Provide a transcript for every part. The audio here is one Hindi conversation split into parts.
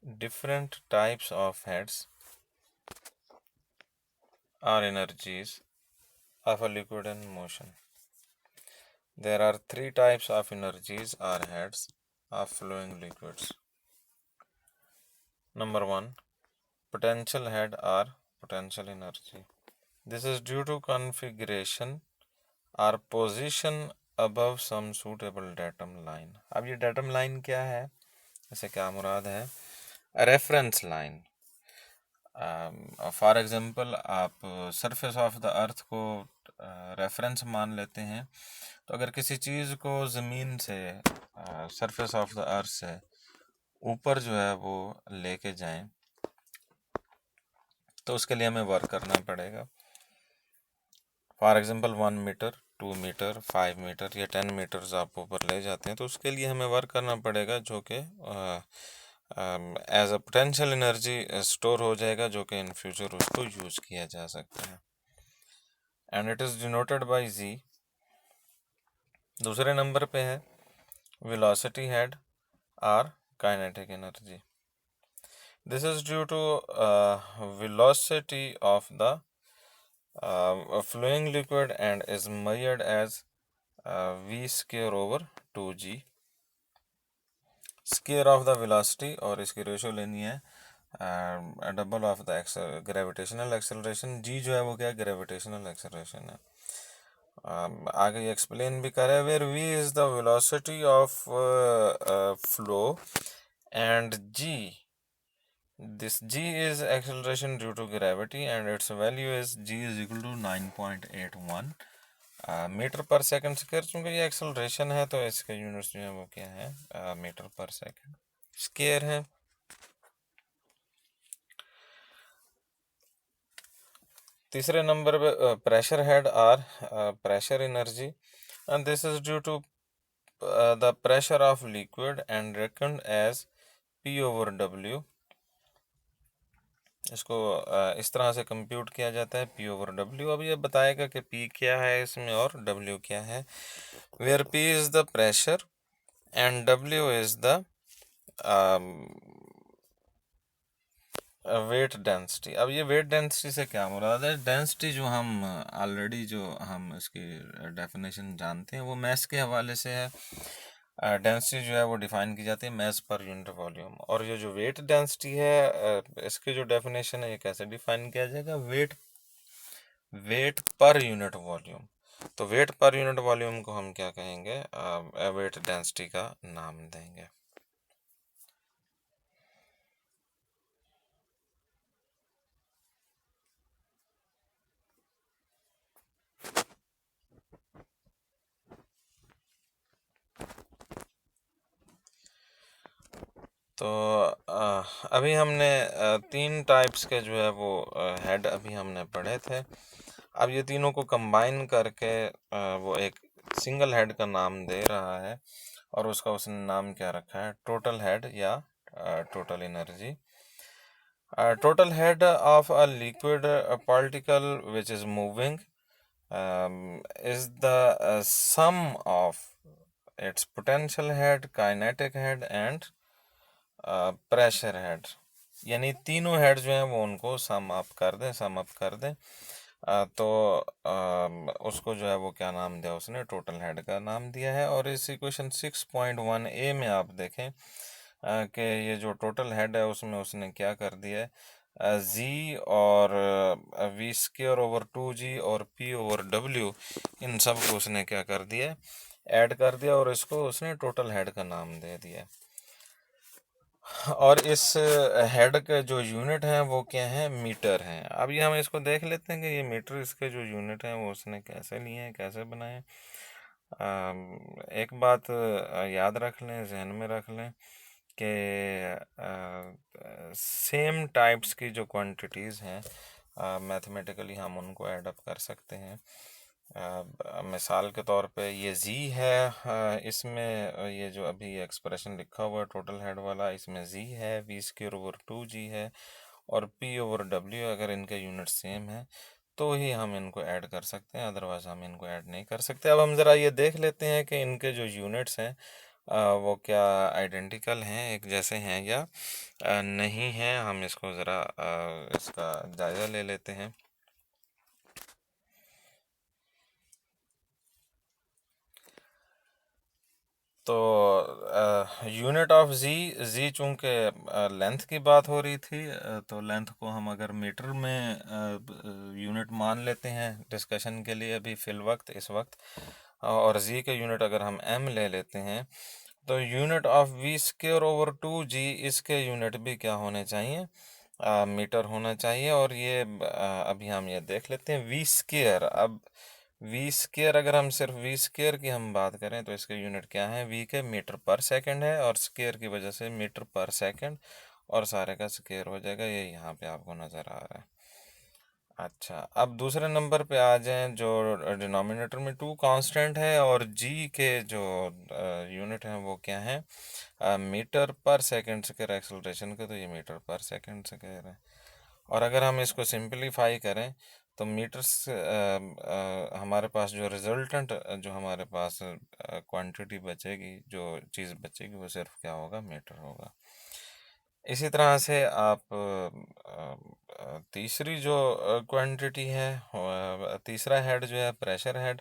different types of heads are energies of a liquid in motion. There are three types of energies or heads of flowing liquids. Number one, potential head or potential energy. This is due to configuration or position above some suitable datum line. अब ये datum line क्या है, इससे क्या मुराद है? Reference line. फॉर एग्जांपल आप सरफेस ऑफ द अर्थ को रेफरेंस मान लेते हैं, तो अगर किसी चीज़ को ज़मीन से सरफेस ऑफ द अर्थ से ऊपर जो है वो लेके जाएं, तो उसके लिए हमें वर्क करना पड़ेगा. For example 1 metre, 2 metre, 5 metre या 10 मीटर्स आप ऊपर ले जाते हैं, तो उसके लिए हमें वर्क करना पड़ेगा जो कि as a potential energy store हो जाएगा, जो कि इन फ्यूचर उसको यूज़ किया जा सकता है. And it is denoted by G. दूसरे नंबर पे है वेलोसिटी हेड और kinetic energy. This is due to velocity of the flowing liquid and is measured as v square over 2g. Square of the velocity और इसकी रेशियो लेनी है double of the gravitational acceleration. G जो है वो क्या है, ग्रेविटेशनल एक्सेलरेशन है. आगे ये एक्सप्लेन भी करे, where v is the velocity of flow and g, this g is acceleration due to gravity and its value is g is equal to 9.81 metre पर सेकंड स्क्वायर. चूंकि ये एक्सेलरेशन है तो इसके यूनिट्स जो है वो क्या है, मीटर पर सेकंड स्क्वायर है. तीसरे नंबर पे प्रेशर हेड और pressure energy, and this is due to the pressure of liquid and reckoned as P over W. इसको इस तरह से कंप्यूट किया जाता है, P over W. अब ये बताएगा कि P क्या है इसमें और W क्या है. Where P is the pressure and W is the weight density. अब ये वेट डेंसिटी से क्या मुराद है? डेंसिटी जो हम ऑलरेडी जो हम इसकी डेफिनेशन जानते हैं वो मैस के हवाले से है. डेंसिटी जो है वो डिफाइन की जाती है मैस पर यूनिट वॉल्यूम. और ये जो वेट डेंसिटी है इसकी जो डेफिनेशन है ये कैसे डिफाइन किया जाएगा? वेट पर यूनिट वॉल्यूम. तो वेट पर यूनिट वॉल्यूम को हम क्या कहेंगे? वेट डेंसिटी का नाम देंगे. तो अभी हमने 3 टाइप्स के जो है वो हेड अभी हमने पढ़े थे. अब ये तीनों को कंबाइन करके वो एक सिंगल हेड का नाम दे रहा है और उसका उसने नाम क्या रखा है? टोटल हेड या total energy. Total head of a liquid particle which is moving is the sum of its potential head, kinetic head and pressure head. यानी तीनों हेड जो हैं वो उनको सम अप कर दें तो उसको जो है वो क्या नाम दिया उसने? टोटल हेड का नाम दिया है. और इस इक्वेशन 6.1a में आप देखें कि ये जो टोटल हेड है उसमें उसने क्या कर दिया है? जी और वी स्क्वायर ओवर 2g और P ओवर W, इन सब को उसने क्या कर दिया? ऐड कर दिया और इसको उसने टोटल हेड का नाम दे दिया. और इस हेड के जो यूनिट हैं वो क्या हैं? मीटर हैं. अब ये हम इसको देख लेते हैं कि ये मीटर इसके जो यूनिट हैं वो उसने कैसे लिए हैं, कैसे बनाए हैं. एक बात याद रख लें, जहन में रख लें कि सेम टाइप्स की जो क्वांटिटीज़ हैं मैथमेटिकली हम उनको ऐड अप कर सकते हैं. मिसाल के तौर पे ये z है, इसमें ये जो अभी एक्सप्रेशन लिखा हुआ है टोटल हेड वाला, इसमें z है, v स्क्वायर ओवर 2g है और p ओवर w. अगर इनके यूनिट सेम है तो ही हम इनको ऐड कर सकते हैं, अदरवाइज हम इनको ऐड नहीं कर सकते. अब हम ज़रा ये देख लेते हैं कि इनके जो यूनिट्स हैं वो क्या आइडेंटिकल हैं, एक जैसे हैं या नहीं हैं। हम इसको ज़रा इसका जायज़ा ले लेते हैं। तो यूनिट ऑफ जी चूंकि लेंथ की बात हो रही थी, तो लेंथ को हम अगर मीटर में यूनिट मान लेते हैं डिस्कशन के लिए अभी फ़िल वक्त इस वक्त, और जी के यूनिट अगर हम एम ले लेते हैं, तो unit of v square over 2 g, इसके यूनिट भी क्या होने चाहिए, मीटर होना चाहिए। और ये अभी हम ये देख लेते हैं वी स्क्वेयर। अब वी स्क्वेयर, अगर हम सिर्फ वी स्क्वेयर की हम बात करें तो इसके यूनिट क्या है, वी के मीटर पर सेकंड है, और स्क्वेयर की वजह से मीटर पर सेकंड, और सारे का स्क्वेयर हो जाएगा। ये यहाँ पे आपको नज़र आ रहा है। अच्छा, अब दूसरे नंबर पे आ जाएं, जो डिनोमिनेटर में टू कांस्टेंट है और जी के जो यूनिट हैं वो क्या है, मीटर पर सेकंड स्क्वायर एक्सेलरेशन के, तो ये मीटर पर सेकंड स्क्वायर है। और अगर हम इसको सिंपलीफाई करें तो मीटर्स, हमारे पास जो रिजल्टेंट, जो हमारे पास क्वांटिटी बचेगी, जो चीज़ बचेगी, वो सिर्फ क्या होगा, मीटर होगा। इसी तरह से आप तीसरी जो क्वांटिटी है, तीसरा हेड जो है pressure head,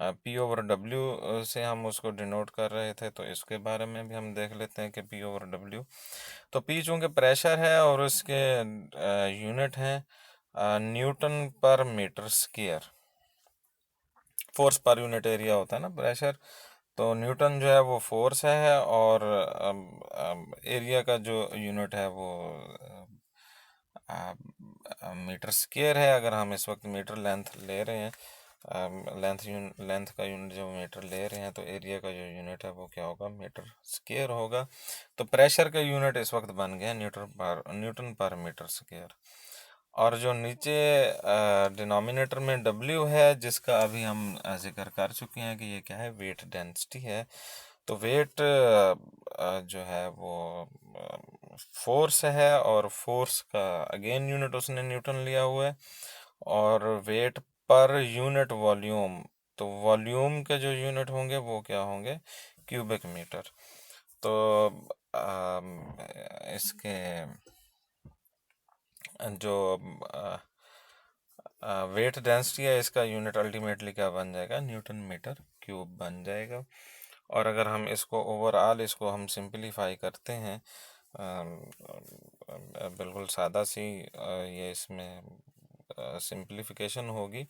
P over W से हम उसको डिनोट कर रहे थे, तो इसके बारे में भी हम देख लेते हैं कि पी ओवर डब्ल्यू, तो पी चूँकि प्रेशर है और उसके यूनिट हैं न्यूटन पर मीटर स्क्वायर। फोर्स पर यूनिट एरिया होता है ना प्रेशर, तो न्यूटन जो है वो फोर्स है, और एरिया का जो यूनिट है वो मीटर स्क्वायर है। अगर हम इस वक्त मीटर लेंथ ले रहे हैं, लेंथ का यूनिट जो मीटर ले रहे हैं, तो एरिया का जो यूनिट है वो क्या होगा, मीटर स्क्वायर होगा। तो प्रेशर का यूनिट इस वक्त बन गया न्यूटन पर मीटर स्क्वायर। और जो नीचे डिनोमिनेटर में डब्ल्यू है, जिसका अभी हम जिक्र कर चुके हैं कि ये क्या है, वेट डेंसिटी है। तो वेट जो है वो फोर्स है, और फोर्स का अगेन यूनिट उसने न्यूटन लिया हुआ है। और वेट पर यूनिट वॉल्यूम, तो वॉल्यूम के जो यूनिट होंगे वो क्या होंगे, क्यूबिक मीटर। तो इसके जो वेट डेंसिटी है, इसका यूनिट अल्टीमेटली क्या बन जाएगा, न्यूटन मीटर क्यूब बन जाएगा। और अगर हम इसको ओवरऑल इसको हम सिंपलीफाई करते हैं, बिल्कुल सादा सी ये इसमें सिंपलीफिकेशन होगी,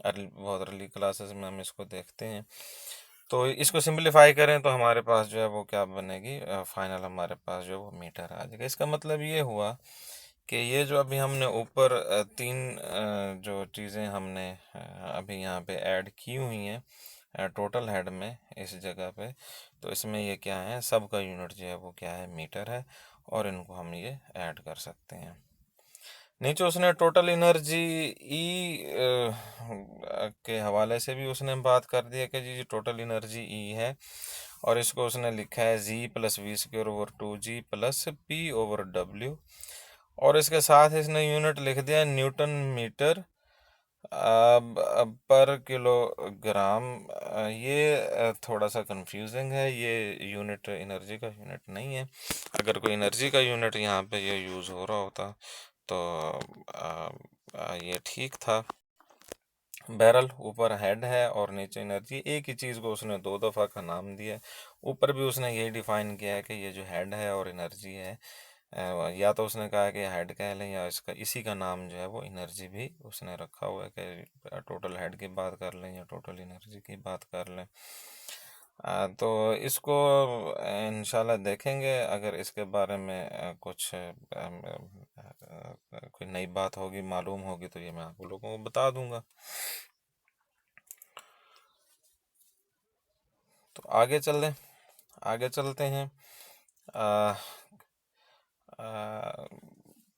बहुत अर्ली क्लासेस में हम इसको देखते हैं। तो इसको सिंपलीफाई करें तो हमारे पास जो है वो क्या बनेगी, फाइनल हमारे पास जो है वो मीटर आ जाएगा। इसका मतलब ये हुआ कि ये जो अभी हमने ऊपर तीन जो चीज़ें हमने अभी यहाँ पे ऐड की हुई हैं टोटल हेड में इस जगह पे, तो इसमें ये क्या है, सब का यूनिट जो है वो क्या है, मीटर है, और इनको हम ये ऐड कर सकते हैं। नीचे उसने टोटल एनर्जी ई के हवाले से भी उसने बात कर दिया कि जी टोटल एनर्जी ई है, और इसको उसने लिखा है g plus v square over 2 g plus p over डब्ल्यू। और इसके साथ इसने यूनिट लिख दिया न्यूटन मीटर पर किलोग्राम। ये थोड़ा सा कंफ्यूजिंग है, ये यूनिट एनर्जी का यूनिट नहीं है। अगर कोई एनर्जी का यूनिट यहाँ पे ये यूज़ हो रहा होता तो ये ठीक था। बैरल ऊपर हेड है और नीचे एनर्जी, एक ही चीज़ को उसने दो दफ़ा का नाम दिया है। ऊपर भी उसने यही डिफ़ाइन किया है कि ये जो हेड है और एनर्जी है, या तो उसने कहा कि हेड कह लें, या इसका इसी का नाम जो है वो एनर्जी भी उसने रखा हुआ है कि टोटल हेड की बात कर लें या टोटल एनर्जी की बात कर लें। तो इसको इंशाल्लाह देखेंगे, अगर इसके बारे में कुछ कोई नई बात होगी, मालूम होगी, तो ये मैं आप लोगों को बता दूंगा। तो आगे चलते हैं।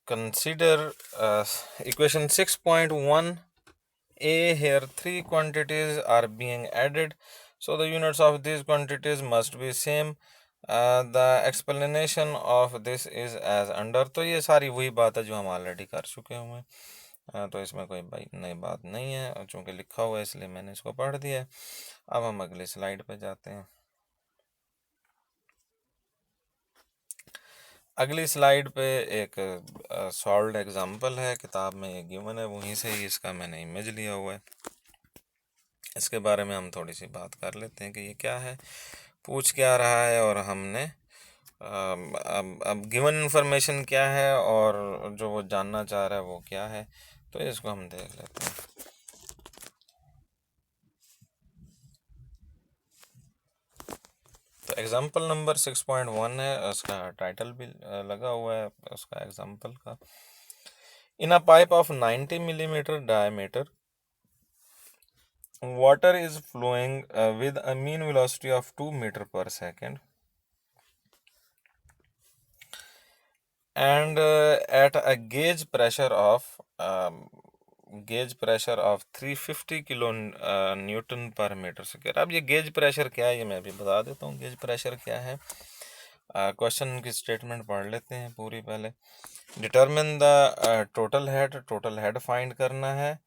Consider equation 6.1 A. Here three quantities are being added, so the units of these quantities must be same. The explanation of this is as under। तो ये सारी वही बात है जो हम ऑलरेडी कर चुके हुए हैं, तो इसमें कोई नई बात नहीं है, और चूँकि लिखा हुआ है इसलिए मैंने इसको पढ़ दिया है। अब हम अगली स्लाइड पे जाते हैं। अगली स्लाइड पे एक सॉल्व्ड एग्जांपल है, किताब में ये गिवन है, वहीं से ही इसका मैंने इमेज लिया हुआ है। इसके बारे में हम थोड़ी सी बात कर लेते हैं कि ये क्या है, पूछ क्या रहा है, और हमने अब गिवन इन्फॉर्मेशन क्या है और जो वो जानना चाह रहा है वो क्या है, तो इसको हम देख लेते हैं। तो एग्जाम्पल नंबर 6.1 है, उसका टाइटल भी लगा हुआ है उसका एग्जाम्पल का। In a pipe of 90 millimetre diameter water is flowing with a mean velocity of 2 meter per second and at a gauge pressure of 350 kilo newton पर मीटर स्क्वायर। अब ये गेज प्रेशर क्या है ये मैं भी बता देता हूँ। गेज प्रेशर क्या है, क्वेश्चन की स्टेटमेंट पढ़ लेते हैं पूरी पहले। Determine the total head find करना है।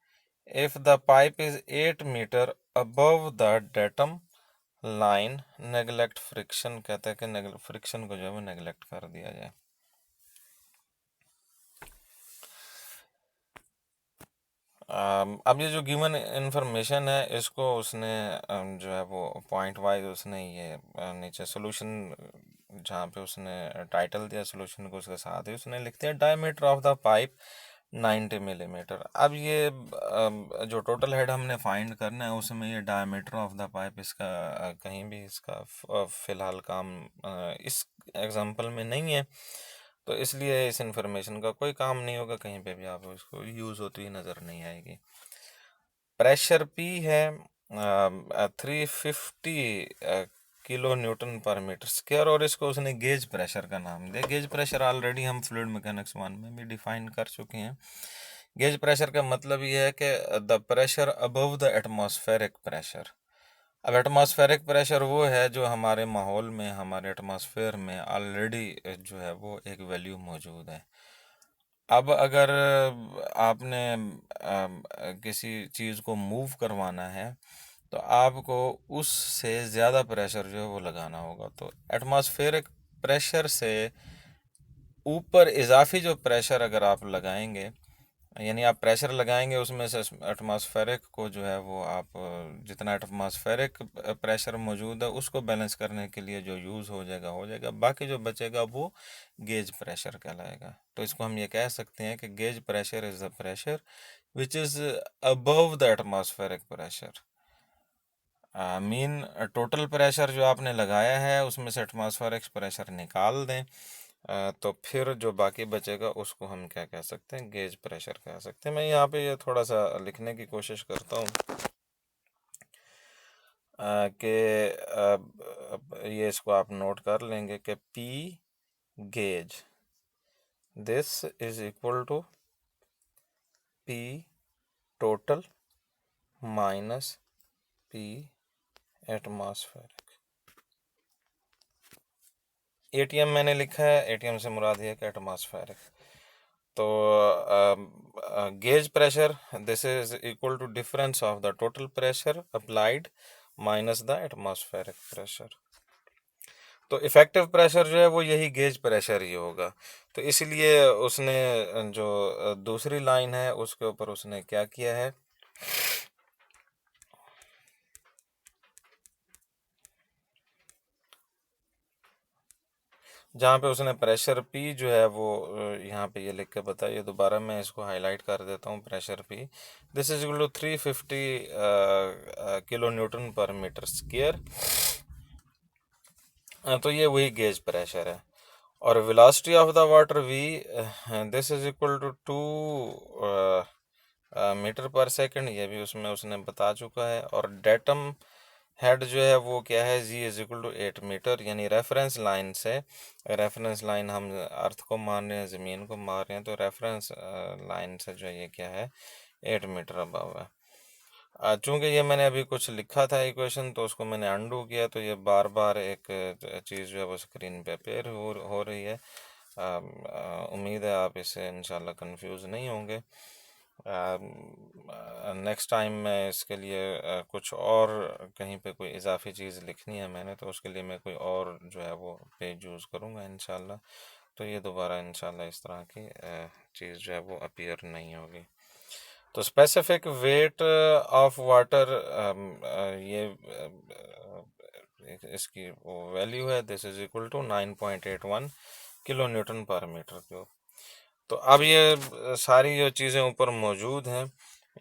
If the pipe is 8 metre above the datum line neglect friction, कहते हैं कि फ्रिक्शन को जो है वो नेगलेक्ट कर दिया जाए। अब ये जो गिवन इंफॉर्मेशन है इसको उसने जो है वो पॉइंट वाइज उसने ये नीचे सोल्यूशन जहाँ पे उसने टाइटल दिया सोल्यूशन को, उसके साथ ही उसने लिख दिया diameter of the pipe 90 millimetre. अब ये जो टोटल हेड हमने फाइंड करना है उसमें ये डायमीटर ऑफ द पाइप इसका कहीं भी इसका फ़िलहाल काम इस एग्जांपल में नहीं है, तो इसलिए इस इंफॉर्मेशन का कोई काम नहीं होगा, कहीं पे भी आपको इसको यूज़ होती हुई नज़र नहीं आएगी। प्रेशर पी है 350 किलो न्यूटन पर मीटर स्क्वायर, और इसको उसने गेज प्रेशर का नाम दिया। गेज प्रेशर ऑलरेडी हम फ्लूइड मैकेनिक्स 1 में भी डिफाइन कर चुके हैं। गेज प्रेशर का मतलब ये है कि the pressure above the atmospheric pressure. अब एटमॉस्फेरिक प्रेशर वो है जो हमारे माहौल में, हमारे एटमॉस्फेयर में ऑलरेडी जो है वो एक वैल्यू मौजूद है। अब अगर आपने किसी चीज़ को मूव करवाना है तो आपको उससे ज़्यादा प्रेशर जो है वो लगाना होगा। तो एटमॉस्फेरिक प्रेशर से ऊपर इजाफी जो प्रेशर अगर आप लगाएंगे, यानी आप प्रेशर लगाएंगे उसमें से एटमॉस्फेरिक को जो है वो आप जितना एटमॉस्फेरिक प्रेशर मौजूद है उसको बैलेंस करने के लिए जो यूज़ हो जाएगा, बाकी जो बचेगा वो गेज प्रेशर कहलाएगा। तो इसको हम ये कह सकते हैं कि gauge pressure is the pressure which is above the atmospheric pressure. Mean total pressure जो आपने लगाया है उसमें से एटमॉस्फेरिक प्रेशर निकाल दें, तो फिर जो बाकी बचेगा उसको हम क्या कह सकते हैं, गेज प्रेशर कह सकते हैं। मैं यहाँ पे ये थोड़ा सा लिखने की कोशिश करता हूँ कि ये इसको आप नोट कर लेंगे कि P gauge this is equal to P total minus P atmospheric. ATM मैंने लिखा है, एटीएम से मुराद है कि एटमॉस्फेरिक। तो gauge pressure this is equal to difference of the total pressure applied minus the atmospheric pressure. तो इफेक्टिव प्रेशर जो है वो यही गेज प्रेशर ही होगा। तो इसलिए उसने जो दूसरी लाइन है उसके ऊपर उसने क्या किया है, जहाँ पे उसने प्रेशर पी जो है वो यहाँ पे ये लिख के बताइए, दोबारा मैं इसको हाईलाइट कर देता हूँ। Pressure P this is equal to 350 kilo newton पर मीटर स्क्वायर। तो ये वही गेज प्रेशर है। और velocity of the water V this is equal to 2 metre पर सेकंड, ये भी उसमें उसने बता चुका है। और डेटम हेड जो है वो क्या है, जी इज इक्वल टू 8 मीटर, यानी रेफरेंस लाइन से, रेफरेंस लाइन हम अर्थ को मान रहे हैं, ज़मीन को मान रहे हैं, तो रेफरेंस लाइन से जो ये क्या है 8 मीटर अबव है। चूँकि ये मैंने अभी कुछ लिखा था इक्वेशन तो उसको मैंने अंडू किया, तो ये बार बार एक चीज़ जो है वो स्क्रीन पे अपेयर हो रही है। उम्मीद है आप इससे इंशाल्लाह कंफ्यूज नहीं होंगे। नेक्स्ट टाइम मैं इसके लिए कुछ और कहीं पे कोई इजाफी चीज़ लिखनी है मैंने, तो उसके लिए मैं कोई और जो है वो पेज यूज़ करूँगा इंशाल्लाह। तो ये दोबारा इंशाल्लाह इस तरह की चीज़ जो है वो अपीयर नहीं होगी। तो स्पेसिफिक वेट ऑफ वाटर, ये इसकी वो वैल्यू है, this is equal to 9.81 kilo newton पर मीटर क्यूब। तो अब ये सारी जो चीज़ें ऊपर मौजूद हैं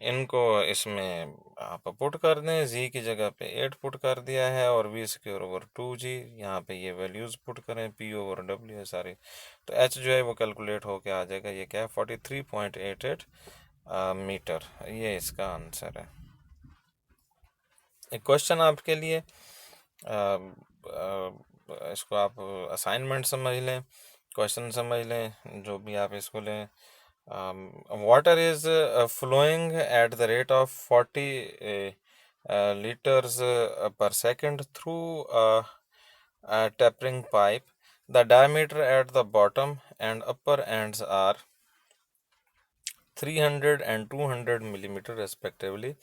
इनको इसमें आप पुट कर दें। जी की जगह पे 8 पुट कर दिया है और वी स्क्वायर ओवर 2g, यहाँ पे ये वैल्यूज़ पुट करें, पी ओवर डब्ल्यू है सारी, तो एच जो है वो कैलकुलेट होके आ जाएगा। ये क्या है, 43.88 मीटर। ये इसका आंसर है। एक क्वेश्चन आपके लिए, इसको आप असाइनमेंट समझ लें, क्वेश्चन समझ लें, जो भी आप इसको लें। Water is flowing at the rate of 40 liters per second through a tapering pipe. The diameter at the bottom and upper ends are 300 and 200 millimetre respectively.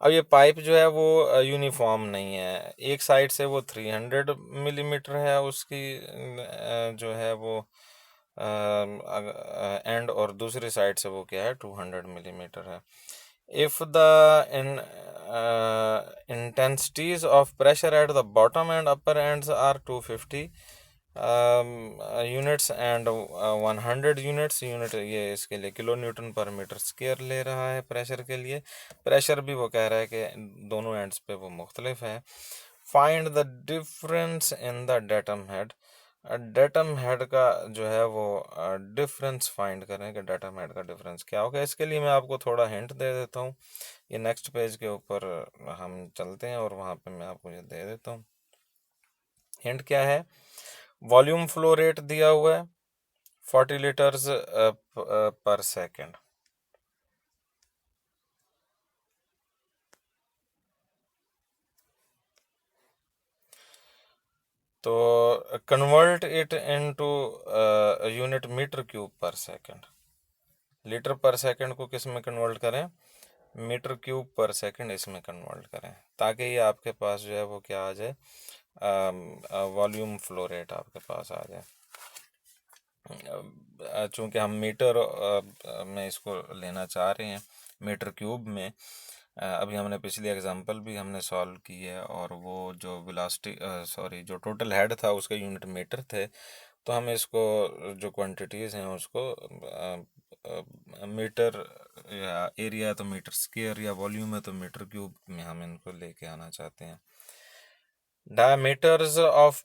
अब ये पाइप जो है वो यूनिफॉर्म नहीं है, एक साइड से वो 300 मिलीमीटर है उसकी जो है वो एंड, और दूसरी साइड से वो क्या है 200 मिलीमीटर है। If the intensities of pressure at the bottom and upper ends are 250 units and 100 units, unit ये इसके लिए किलो न्यूटन पर मीटर स्क्वायर ले रहा है प्रेशर के लिए। प्रेशर भी वो कह रहा है कि दोनों एंड्स पे वो मुख्तलिफ है। Find the difference in the datum head. Datum head का जो है वो डिफरेंस फाइंड करें कि डेटम हेड का डिफरेंस क्या होगा। इसके लिए मैं आपको थोड़ा हिंट दे देता हूँ। ये नेक्स्ट पेज के ऊपर हम चलते हैं और वहाँ पे मैं आपको ये दे देता हूँ। हिंट क्या है, वॉल्यूम फ्लो रेट दिया हुआ है 40 लीटर्स पर सेकेंड। तो convert it into unit metre cube per second. Litre per second को किस में कन्वर्ट करें, मीटर क्यूब पर सेकेंड इसमें कन्वर्ट करें, ताकि ये आपके पास जो है वो क्या आ जाए, वॉल्यूम फ्लो रेट आपके पास आ जाए। चूँकि हम मीटर में इसको लेना चाह रहे हैं, मीटर क्यूब में, अभी हमने पिछली एग्जांपल भी हमने सॉल्व की है और वो जो वेलोसिटी जो टोटल हेड था उसके यूनिट मीटर थे, तो हम इसको जो क्वांटिटीज़ हैं उसको मीटर या एरिया तो मीटर स्क्वायर या वॉल्यूम है तो मीटर क्यूब में हम इनको लेके आना चाहते हैं। Diameters of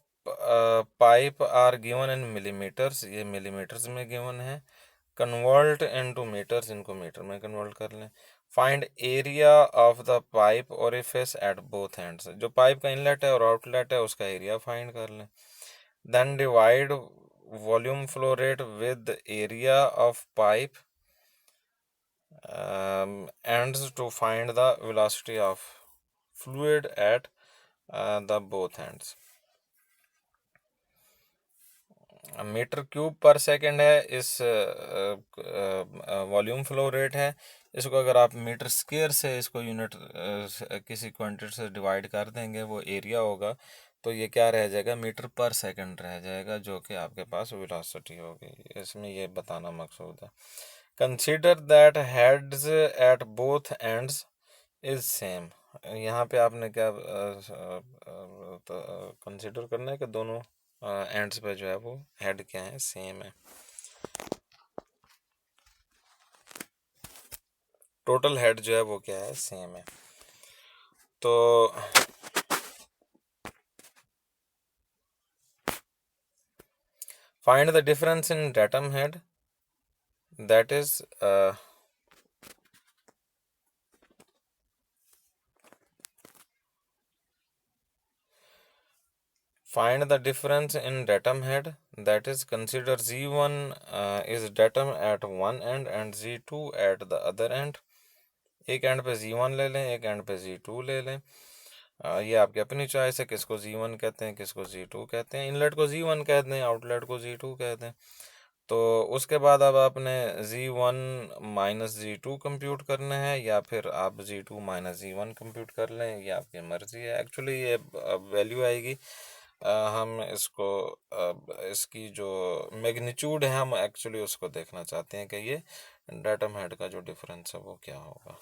pipe are given in millimetres, ये मिलीमीटर्स में गिवन है। कन्वर्ट इनटू मीटर्स, इनको मीटर में कन्वर्ट कर लें। Find area of the pipe orifice at both ends, जो पाइप का इनलेट है और आउटलेट है उसका एरिया फाइंड कर लें। Then divide volume flow rate with area of pipe ends to find the velocity of fluid at the both ends. Metre cube पर सेकंड है, इस वॉल्यूम फ्लो रेट है। इसको अगर आप मीटर स्क्वायर से इसको यूनिट किसी क्वांटिटी से डिवाइड कर देंगे, वो एरिया होगा, तो ये क्या रह जाएगा, मीटर पर सेकंड रह जाएगा, जो कि आपके पास वेलोसिटी होगी। इसमें ये बताना मकसूद है। Consider that heads eight both ends is same. यहाँ पे आपने क्या कंसीडर करना है कि दोनों एंड्स पे जो है वो हेड क्या है, सेम है। टोटल हेड जो है वो क्या है, सेम है। तो find the difference in datum head, that is find the difference in datum head, that is consider z1 is datum at one end and z2 at the other end। एक एंड पे z1 ले लें, एक एंड पे z2 ले लें। ये आपकी अपनी चॉइस है, किसको z1 कहते हैं किसको z2 कहते हैं। इनलेट को z1 कहते हैं, आउटलेट को z2 कहते हैं। तो उसके बाद अब आपने z1 माइनस z2 कंप्यूट करना है, या फिर आप z2 माइनस z1 कंप्यूट कर लें, ये आपकी मर्ज़ी है। एक्चुअली ये वैल्यू आएगी हम इसको इसकी जो मैग्नीट्यूड है हम एक्चुअली उसको देखना चाहते हैं कि ये डेटम हेड का जो डिफरेंस है वो क्या होगा।